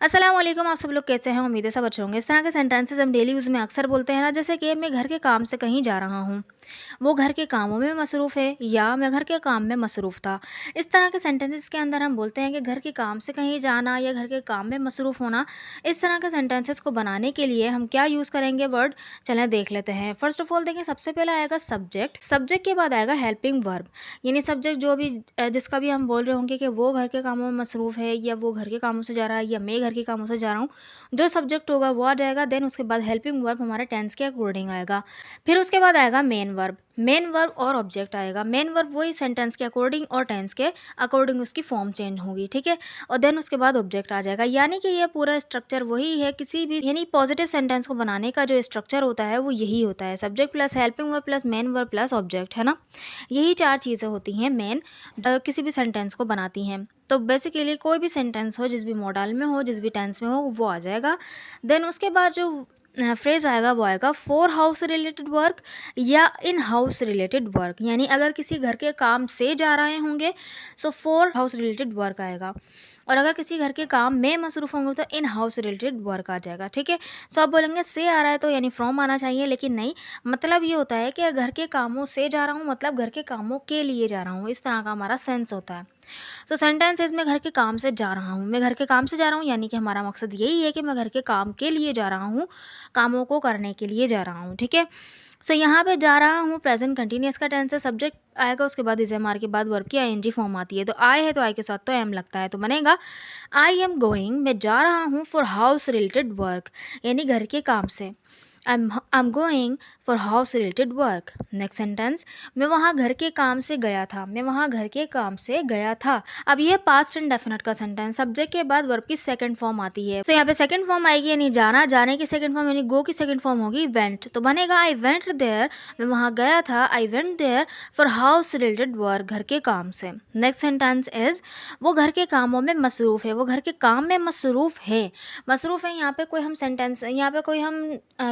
अस्सलाम वालेकुम। आप सब लोग कैसे हैं? उम्मीद है सब अच्छे होंगे। इस तरह के सेंटेंसेस हम डेली यूज़ में अक्सर बोलते हैं ना, जैसे कि मैं घर के काम से कहीं जा रहा हूँ, वो घर के कामों में मसरूफ़ है, या मैं घर के काम में मसरूफ़ था। इस तरह के सेंटेंसेस के अंदर हम बोलते हैं कि घर के काम से कहीं जाना या घर के काम में मसरूफ़ होना। इस तरह के सेंटेंसेस को बनाने के लिए हम क्या यूज़ करेंगे वर्ड, चलें देख लेते हैं। फर्स्ट ऑफ ऑल देखिए, सबसे पहला आएगा सब्जेक्ट। सब्जेक्ट के बाद आएगा हेल्पिंग वर्ब, यानी सब्जेक्ट जो भी जिसका भी हम बोल रहे होंगे कि वो घर के कामों में मसरूफ़ है, या वो घर के कामों से जा रहा है, या मैं घर के कामों से जा रहा हूँ। जो सब्जेक्ट होगा वो आ जाएगा। देन उसके बाद हेल्पिंग वर्ब हमारे टेंस के अकॉर्डिंग आएगा। फिर उसके बाद आएगा मेन वर्ब। मेन वर्ब और ऑब्जेक्ट आएगा। मेन वर्ब वही सेंटेंस के अकॉर्डिंग और टेंस के अकॉर्डिंग उसकी फॉर्म चेंज होगी, ठीक है। और देन उसके बाद ऑब्जेक्ट आ जाएगा, यानी कि ये पूरा स्ट्रक्चर वही है। किसी भी यानी पॉजिटिव सेंटेंस को बनाने का जो स्ट्रक्चर होता है वो यही होता है, subject plus helping verb plus main verb plus object, है ना। यही चार चीज़ें होती हैं मेन, किसी भी सेंटेंस को बनाती हैं। तो बेसिकली कोई भी सेंटेंस हो, जिस भी मॉडल में हो, जिस भी टेंस में हो, वो आ जाएगा। देन उसके बाद जो फ्रेज़ आएगा वो आएगा फॉर हाउस रिलेटेड वर्क या इन हाउस रिलेटेड वर्क, यानी अगर किसी घर के काम से जा रहे होंगे so for house related work आएगा, और अगर किसी घर के काम में मसरूफ़ होंगे तो इन हाउस रिलेटेड वर्क आ जाएगा, ठीक है। सो आप बोलेंगे से आ रहा है तो यानी फ्रॉम आना चाहिए, लेकिन नहीं, मतलब ये होता है कि घर के कामों से जा रहा हूँ, मतलब घर के कामों के लिए जा रहा हूँ, इस तरह का हमारा सेंस होता है। सो सेंटेंसेस में घर के काम से जा रहा हूँ, मैं घर के काम से जा रहा हूँ, यानी कि हमारा मकसद यही है कि मैं घर के काम के लिए जा रहा हूँ, कामों को करने के लिए जा रहा हूँ, ठीक है। सो यहाँ पे जा रहा हूँ प्रेजेंट कंटिन्यूअस का टेंस है, सब्जेक्ट आएगा, उसके बाद इज एम आर के बाद वर्ब की आईएनजी फॉर्म आती है। तो आई है तो आई के साथ तो एम लगता है, तो बनेगा आई एम गोइंग, मैं जा रहा हूँ फॉर हाउस रिलेटेड वर्क, यानी घर के काम से। I'm going for house related work. Next sentence, मैं वहाँ घर के काम से गया था, मैं वहाँ घर के काम से गया था। अब ये पास्ट इंडेफिनिट का सेंटेंस, सब्जेक्ट के बाद वर्ब की सेकंड फॉर्म आती है। तो यहाँ पे सेकंड फॉर्म आएगी, यानी जाना, जाने की सेकंड फॉर्म यानी गो की सेकंड फॉर्म होगी वेंट, तो बनेगा आई वेंट देयर, मैं वहाँ गया था, I went there for house related work, घर के काम से। नेक्स्ट सेंटेंस इज, वो घर के कामों में मसरूफ़ है, वो घर के काम में मसरूफ़ है। मसरूफ़ है यहाँ पे कोई हम सेंटेंस, यहाँ पे कोई हम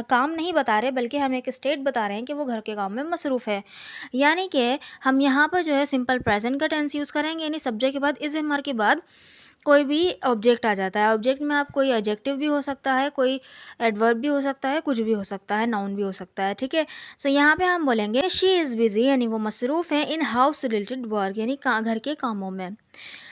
काम नहीं बता रहे, बल्कि हम एक स्टेट बता रहे हैं कि वो घर के काम में मसरूफ़ है। यानी कि हम यहाँ पर जो है सिंपल प्रेजेंट का टेंस यूज़ करेंगे, यानी सब्जेक्ट के बाद इज एम आर के बाद कोई भी ऑब्जेक्ट आ जाता है। ऑब्जेक्ट में आप कोई एडजेक्टिव भी हो सकता है, कोई एडवर्ब भी हो सकता है, कुछ भी हो सकता है, नाउन भी हो सकता है, ठीक है। सो यहाँ पे हम बोलेंगे शी इज़ बिजी, यानी वो मसरूफ़ है इन हाउस रिलेटेड वर्क, यानी घर के कामों में।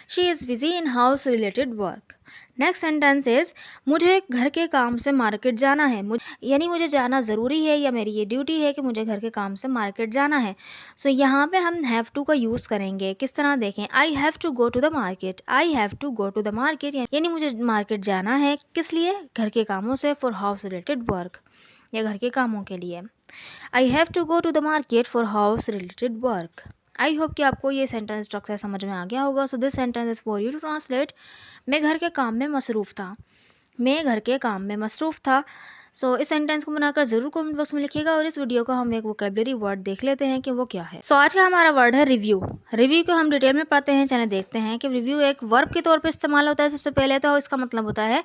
She is busy in house related work. Next sentence is, मुझे घर के काम से मार्केट जाना है, यानी मुझे जाना ज़रूरी है, या मेरी ये ड्यूटी है कि मुझे घर के काम से मार्केट जाना है। सो यहाँ पे हम हैव टू का यूज़ करेंगे। किस तरह देखें, I have to go to the market, I have to go to the market, यानी मुझे मार्केट जाना है, किस लिए, घर के कामों से, फॉर हाउस रिलेटेड वर्क, या घर के कामों के लिए। I have to go to the market for house related work. I hope कि आपको ये सेंटेंस स्ट्रक्चर समझ में आ गया होगा। So this sentence is for you to translate. मैं घर के काम में मसरूफ़ था, मैं घर के काम में मसरूफ़ था। सो इस सेंटेंस को बनाकर ज़रूर कमेंट बॉक्स में लिखिएगा, और इस वीडियो का हम एक वोकेबलरी वर्ड देख लेते हैं कि वो क्या है। सो आज का हमारा वर्ड है रिव्यू। रिव्यू को हम डिटेल में पढ़ते हैं, चलिए देखते हैं कि रिव्यू एक वर्ब के तौर पे इस्तेमाल होता है। सबसे पहले तो इसका मतलब होता है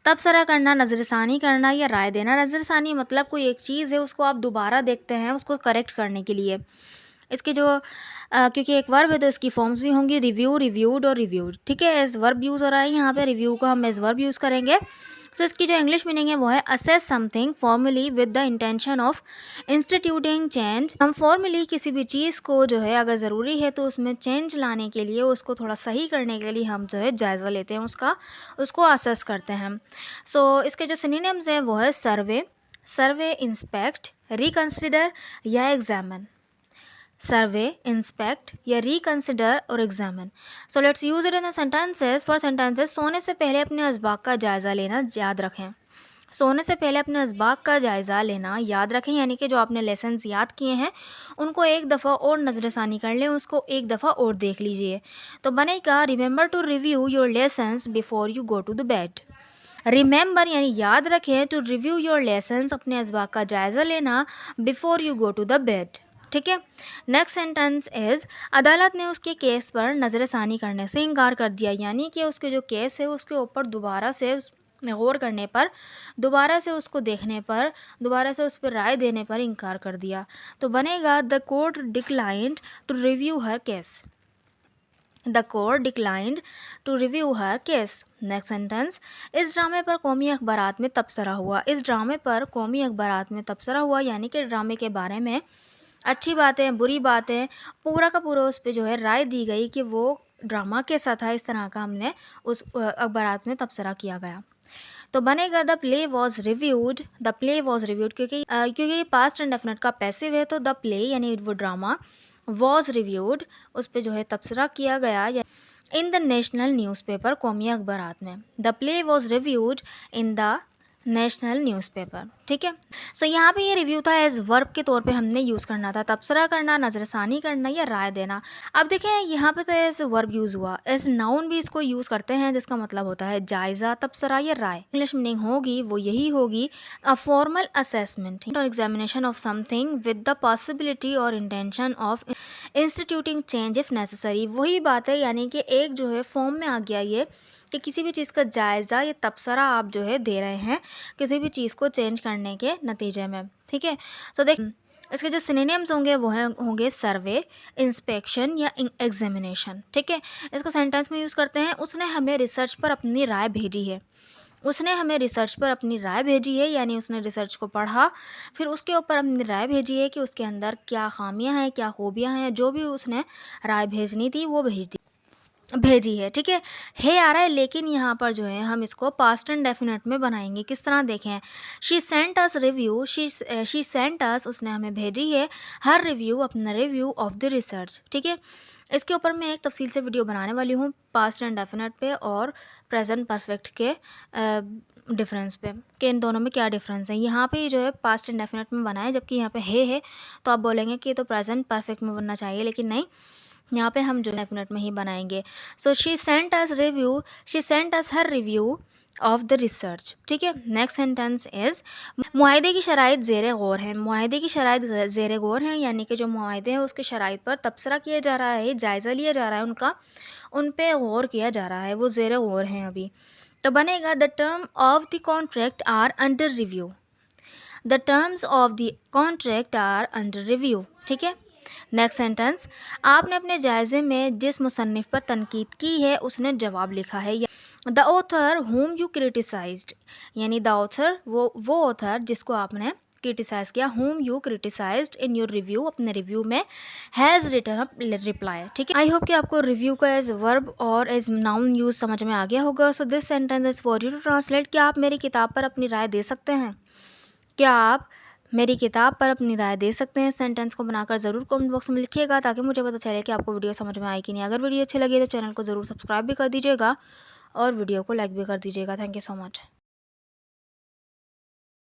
तबसरा करना, नज़रसानी करना या राय देना। नज़रसानी मतलब कोई एक चीज़ है, उसको आप दोबारा देखते हैं, उसको करेक्ट करने के लिए। इसके जो क्योंकि एक वर्ब है तो इसकी फॉर्म्स भी होंगी रिव्यू, रिव्यूड और रिव्यूड, ठीक है। एज वर्ब यूज़ हो रहा है यहाँ पे, रिव्यू को हम एज वर्ब यूज़ करेंगे। सो इसकी जो इंग्लिश मीनिंग है वो है assess something formally with the intention of instituting change. हम फॉर्मली किसी भी चीज़ को जो है अगर ज़रूरी है तो उसमें चेंज लाने के लिए, उसको थोड़ा सही करने के लिए हम जो है जायज़ा लेते हैं, उसको असेस करते हैं। सो इसके जो सिनोनिम्स हैं वो है सर्वे, सर्वे, इंस्पेक्ट, रिकंसिडर या एग्जामिन। सर्वे, इंस्पेक्ट या रिकंसिडर और examine. So let's use it in the sentences. For sentences, सोने से पहले अपने असबाक का जायज़ा लेना याद रखें। सोने से पहले अपने असबाक का जायज़ा लेना याद रखें, यानी कि जो आपने लेसन्स याद किए हैं उनको एक दफ़ा और नज़रसानी कर लें, उसको एक दफ़ा और देख लीजिए। तो बनेगा remember to review your lessons before you go to the bed. Remember यानी याद रखें, टू रिव्यू योर लेसन्स, अपने असबाक का जायज़ा लेना, before you go to the bed, ठीक है। नेक्स्ट सेंटेंस इज, अदालत ने उसके केस पर नज़रसानी करने से इनकार कर दिया, यानी कि उसके जो केस है उसके ऊपर दोबारा से गौर करने पर, दोबारा से उसको देखने पर, दोबारा से उस पर राय देने पर इनकार कर दिया। तो बनेगा the court declined to review her case. The court declined to review her case. Next sentence, इस ड्रामे पर कौमी अखबारात में तबसरा हुआ। इस ड्रामे पर कौमी अखबारात में तबसरा हुआ यानी कि ड्रामे के बारे में अच्छी बातें, बुरी बातें, पूरा का पूरा उस पे जो है राय दी गई कि वो ड्रामा कैसा था। इस तरह का हमने उस अखबारात में तबसरा किया गया। तो बनेगा the play was reviewed. The play was reviewed क्योंकि ये पास्ट एंड डेफिनेट का पैसिव है, तो द प्ले यानी वो ड्रामा वॉज रिव्यूड उस पर जो है तबसरा किया गया इन द नेशनल न्यूज़पेपर, कौमी अखबारात में। The play was reviewed in the national newspaper. ठीक है, सो यहाँ पे ये रिव्यू था एज वर्ब के तौर पे हमने यूज़ करना था, तबसरा करना, नज़रसानी करना या राय देना। अब देखें यहाँ पे तो एज वर्ब यूज़ हुआ, एज नाउन भी इसको यूज़ करते हैं जिसका मतलब होता है जायज़ा, तबसरा या राय। इंग्लिश मीनिंग होगी वो यही होगी, अ फॉर्मल असेसमेंट और examination of something with the possibility और intention of instituting change if necessary. वही बात है, यानी कि एक जो है फॉर्म में आ गया ये कि किसी भी चीज़ का जायज़ा या तबसरा आप जो है दे रहे हैं किसी भी चीज़ को चेंज करने के नतीजे में। ठीक है, सो देख इसके जो सिनोनिम्स होंगे वो होंगे सर्वे, इंस्पेक्शन या एग्जामिनेशन। ठीक है, इसको सेंटेंस में यूज़ करते हैं, उसने हमें रिसर्च पर अपनी राय भेजी है। उसने हमें रिसर्च पर अपनी राय भेजी है यानी उसने रिसर्च को पढ़ा, फिर उसके ऊपर अपनी राय भेजी है कि उसके अंदर क्या खामियां हैं, क्या खूबियां हैं, जो भी उसने राय भेजनी थी वो भेजी है। ठीक है आ रहा है, लेकिन यहाँ पर जो है हम इसको पास्ट एंड डेफिनेट में बनाएंगे। किस तरह देखें, she sent us review, she sent अस उसने हमें भेजी है, हर रिव्यू अपना रिव्यू ऑफ द रिसर्च। ठीक है, इसके ऊपर मैं एक तफसील से वीडियो बनाने वाली हूँ पास्ट एंड डेफिनेट पे और प्रेजेंट परफेक्ट के डिफरेंस पे कि इन दोनों में क्या डिफरेंस है। यहाँ पे जो है पास्ट एंड डेफिनेट में बनाए, जबकि यहाँ पे है तो आप बोलेंगे कि ये तो प्रेजेंट परफेक्ट में बनना चाहिए, लेकिन नहीं, यहाँ पे हम जो डेफिनेट में ही बनाएंगे। So she sent us review, she sent us her review of the research. ठीक है, नेक्स्ट सेंटेंस इज मुआहदे की शराइत ज़ेर गौर है। मुआहदे की शराइत ज़ेर गौर हैं यानी कि जो मुआहदे हैं उसके शराइत पर तबसरा किया जा रहा है, जायज़ा लिया जा रहा है उनका, उन पे गौर किया जा रहा है, वो ज़ेर गौर हैं अभी। तो बनेगा the term of the contract are under review. The terms of the contract are under review. ठीक है, नेक्स्ट सेंटेंस, आपने अपने जायज़े में जिस मुसन्निफ़ पर तनकीद की है उसने जवाब लिखा है। The author whom you criticised, यानी द ऑथर वो ऑथर जिसको आपने क्रिटिसाइज किया, whom you criticised in your review, अपने रिव्यू में, हैज़ रिटन अप रिप्लाई। ठीक है, आई होप कि आपको रिव्यू का एज वर्ब और एज नाउन यूज़ समझ में आ गया होगा। So this sentence is for you to translate. क्या आप मेरी किताब पर अपनी राय दे सकते हैं? क्या आप मेरी किताब पर अपनी राय दे सकते हैं? सेंटेंस को बनाकर ज़रूर कमेंट बॉक्स में लिखिएगा ताकि मुझे पता चले कि आपको वीडियो समझ में आई कि नहीं। अगर वीडियो अच्छी लगी तो चैनल को ज़रूर सब्सक्राइब भी कर दीजिएगा और वीडियो को लाइक भी कर दीजिएगा। Thank you so much.